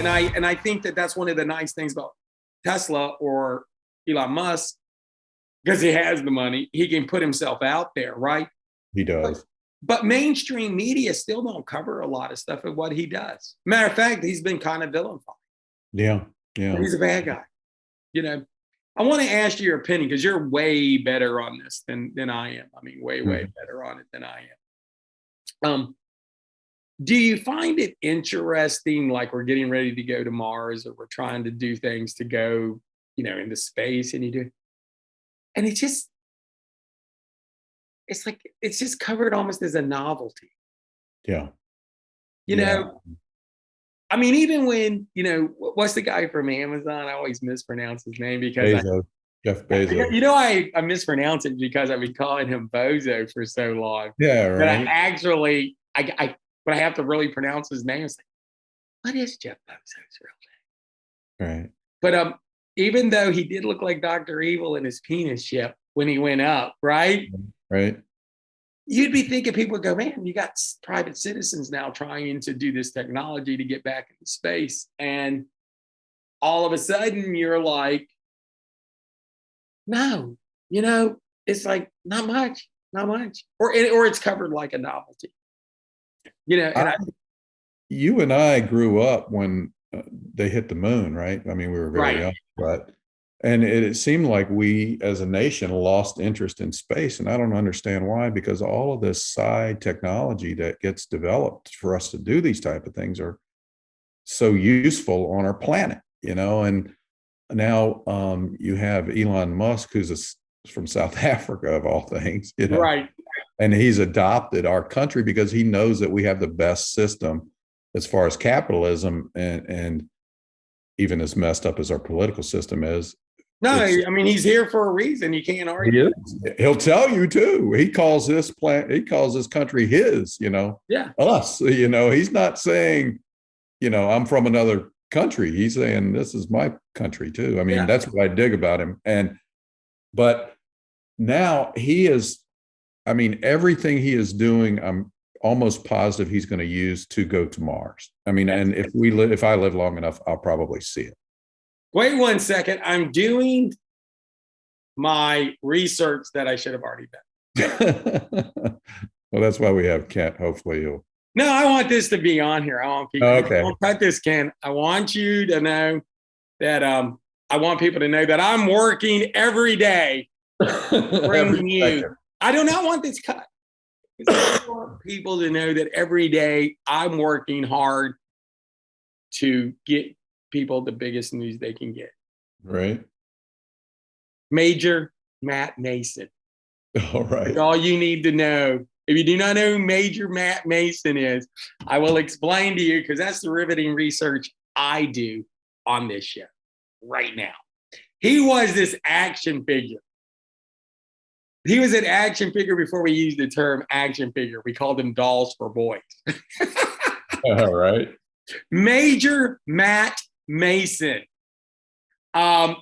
And I think that that's one of the nice things about Tesla or Elon Musk, because he has the money, he can put himself out there, right? He does. But mainstream media still don't cover a lot of stuff of what he does. Matter of fact, he's been kind of vilified. Yeah, yeah. He's a bad guy. You know, I want to ask you your opinion because you're way better on this than I am. I mean, way better on it than I am. Do you find it interesting, like we're getting ready to go to Mars or we're trying to do things to go, into space, and it's like it's just covered almost as a novelty. Yeah. I mean, even when, what's the guy from Amazon? I always mispronounce his name because Jeff Bezos. I mispronounce it because I've been calling him Bozo for so long. Yeah, right. But I actually, but I have to really pronounce his name. It's like, what is Jeff Bezos' real name? Right. But even though he did look like Dr. Evil in his penis ship when he went up, right? Right. You'd be thinking people would go, man, you got private citizens now trying to do this technology to get back into space. And all of a sudden you're like, no, it's like not much. Or it's covered like a novelty. You and I grew up when they hit the moon, right? I mean, we were very young, and it seemed like we as a nation lost interest in space. And I don't understand why, because all of this side technology that gets developed for us to do these type of things are so useful on our planet, and now you have Elon Musk, who's from South Africa of all things, right. And he's adopted our country because he knows that we have the best system as far as capitalism, and even as messed up as our political system is. No, I mean, he's here for a reason. You can't argue. He'll tell you too. He calls this country his, us, he's not saying, I'm from another country. He's saying this is my country too. I mean, that's what I dig about him. But now he is, I mean, everything he is doing, I'm almost positive he's going to use to go to Mars. I mean, and if I live long enough, I'll probably see it. Wait 1 second. I'm doing my research that I should have already done. Well, that's why we have Kent. Hopefully you'll. No, I want this to be on here. I want people. Okay. I won't cut this, Ken. I want you to know that I want people to know that I'm working every day bringing you. I do not want this cut. I want people to know that every day I'm working hard to get people the biggest news they can get. Right. Major Matt Mason. All right. That's all you need to know. If you do not know who Major Matt Mason is, I will explain to you, because that's the riveting research I do on this show right now. He was this action figure. He was an action figure before we used the term action figure. We called them dolls for boys. All right. Major Matt Mason.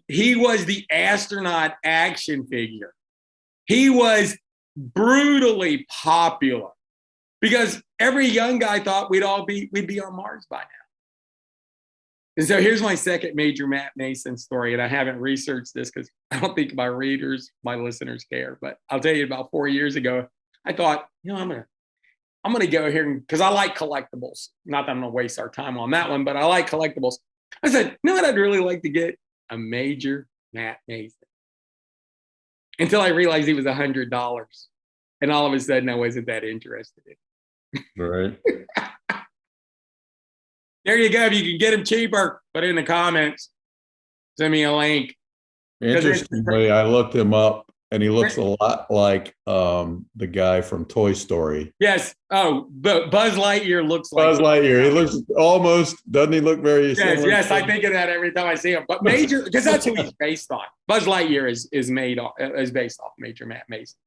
He was the astronaut action figure. He was brutally popular because every young guy thought we'd be on Mars by now. And so here's my second Major Matt Mason story, and I haven't researched this because I don't think my listeners care. But I'll tell you, about 4 years ago, I thought, I'm gonna go here because I like collectibles. Not that I'm gonna waste our time on that one, but I like collectibles. I said, what I'd really like to get? A Major Matt Mason. Until I realized he was $100, and all of a sudden I wasn't that interested in. Right. There you go. If you can get him cheaper, put it in the comments. Send me a link. Interestingly, I looked him up, and he looks a lot like the guy from Toy Story. Yes. Oh, but Buzz Lightyear looks like Buzz Lightyear. He looks almost, doesn't he look very similar? Yes, I think of that every time I see him. But Major, because that's who he's based on. Buzz Lightyear is based off Major Matt Mason.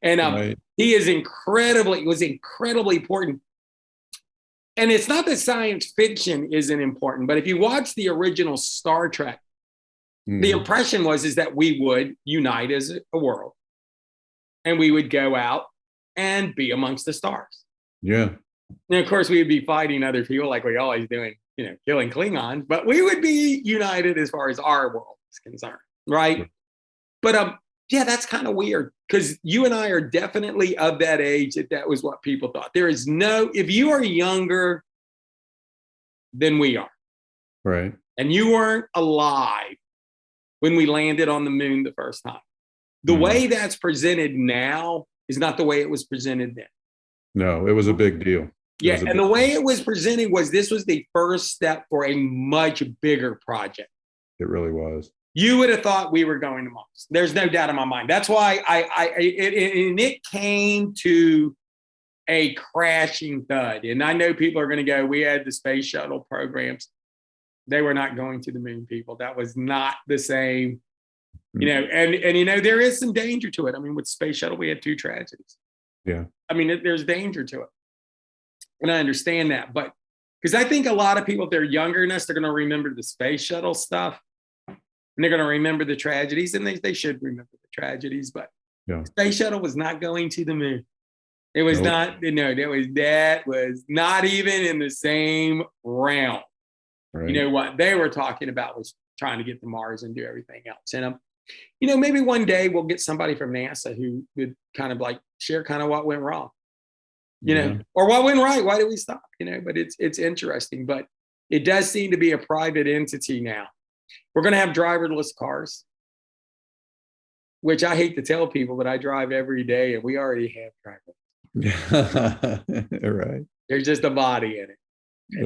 And right. He was incredibly important. And it's not that science fiction isn't important, but if you watch the original Star Trek, the impression is that we would unite as a world, and we would go out and be amongst the stars. Yeah. And of course, we would be fighting other people like we always do killing Klingons, but we would be united as far as our world is concerned, right? But yeah, that's kind of weird because you and I are definitely of that age that was what people thought. There is if you are younger than we are, right, and you weren't alive when we landed on the moon the first time, the way that's presented now is not the way it was presented then. No, it was a big deal. Yeah, and the way it was presented was this was the first step for a much bigger project. It really was. You would have thought we were going to Mars. There's no doubt in my mind. That's why it came to a crashing thud. And I know people are going to go, we had the space shuttle programs. They were not going to the moon, people. That was not the same, and there is some danger to it. I mean, with space shuttle, we had 2 tragedies. Yeah. I mean, there's danger to it. And I understand that, but because I think a lot of people, if they're younger than us, they're going to remember the space shuttle stuff. And they're going to remember the tragedies, and they should remember the tragedies. But the space shuttle was not going to the moon. It was not. No, that was not even in the same realm. Right. What they were talking about was trying to get to Mars and do everything else. And maybe one day we'll get somebody from NASA who would kind of like share kind of what went wrong, or what went right. Why did we stop? But it's interesting. But it does seem to be a private entity now. We're going to have driverless cars, which I hate to tell people, but I drive every day, and we already have driverless. Right. There's just a body in it.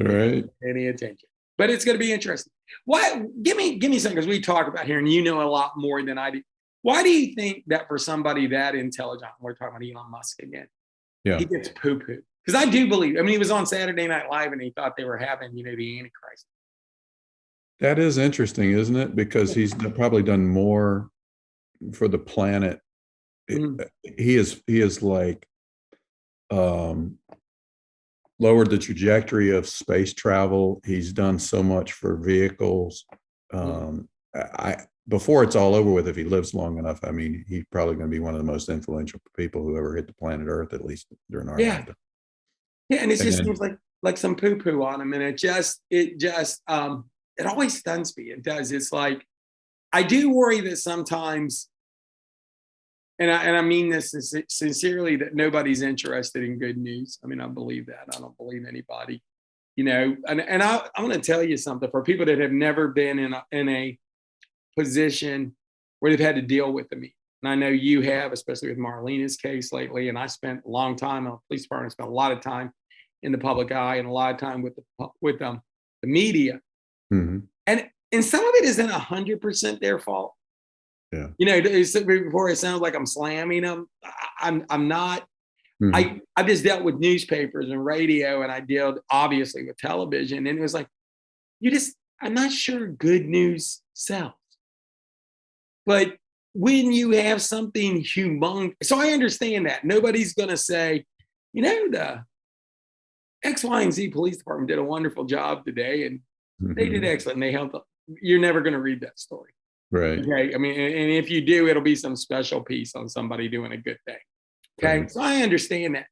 Right. Any attention. But it's going to be interesting. Why? Give me something, because we talk about here, and you know a lot more than I do. Why do you think that for somebody that intelligent, we're talking about Elon Musk again, he gets poo-poo? Because I do believe, he was on Saturday Night Live, and he thought they were having, the Antichrist. That is interesting, isn't it? Because he's probably done more for the planet. He is like lowered the trajectory of space travel. He's done so much for vehicles. Before it's all over with, if he lives long enough, he's probably going to be one of the most influential people who ever hit the planet Earth, at least during our lifetime. Yeah, and it just seems like some poo-poo on him, and it always stuns me. It does. It's like, I do worry that sometimes, and I mean this sincerely, that nobody's interested in good news. I believe that. I don't believe anybody, and I'm going to tell you something for people that have never been in a position where they've had to deal with the media. And I know you have, especially with Marlena's case lately. And I spent a long time in the police department, spent a lot of time in the public eye and a lot of time with the media. And some of it isn't 100% their fault. Yeah. Before it sounds like I'm slamming them. I'm not. I just dealt with newspapers and radio, and I dealt obviously with television. And it was like, I'm not sure good news sells. But when you have something humongous, so I understand that nobody's going to say, the X, Y, and Z police department did a wonderful job today, and they did excellent. And they helped. You're never going to read that story. Right. Okay. And if you do, it'll be some special piece on somebody doing a good thing. Okay. Right. So I understand that.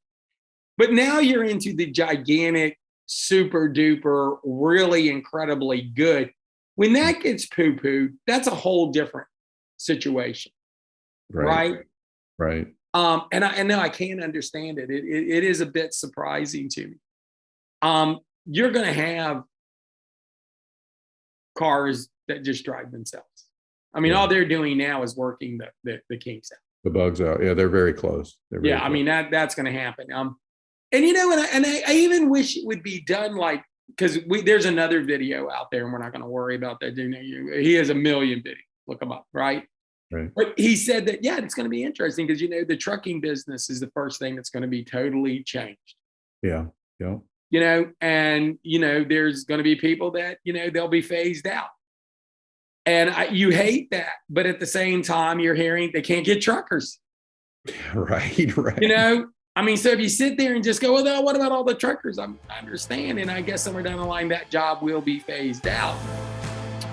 But now you're into the gigantic, super duper, really incredibly good. When that gets poo-pooed, that's a whole different situation. Right. And I know I can't understand it. It is a bit surprising to me. You're going to have cars that just drive themselves. All they're doing now is working the kinks out. The bugs out. Yeah, they're very close. Close. That's going to happen. And I even wish it would be done like, because there's another video out there, and we're not going to worry about that. He has a million videos. Look him up, right? But he said that, it's going to be interesting because, the trucking business is the first thing that's going to be totally changed. Yeah. And, there's going to be people that, they'll be phased out. And you hate that. But at the same time, you're hearing they can't get truckers. Right. So if you sit there and just go, well, what about all the truckers? I understand. And I guess somewhere down the line, that job will be phased out.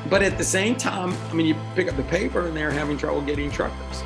But at the same time, you pick up the paper and they're having trouble getting truckers.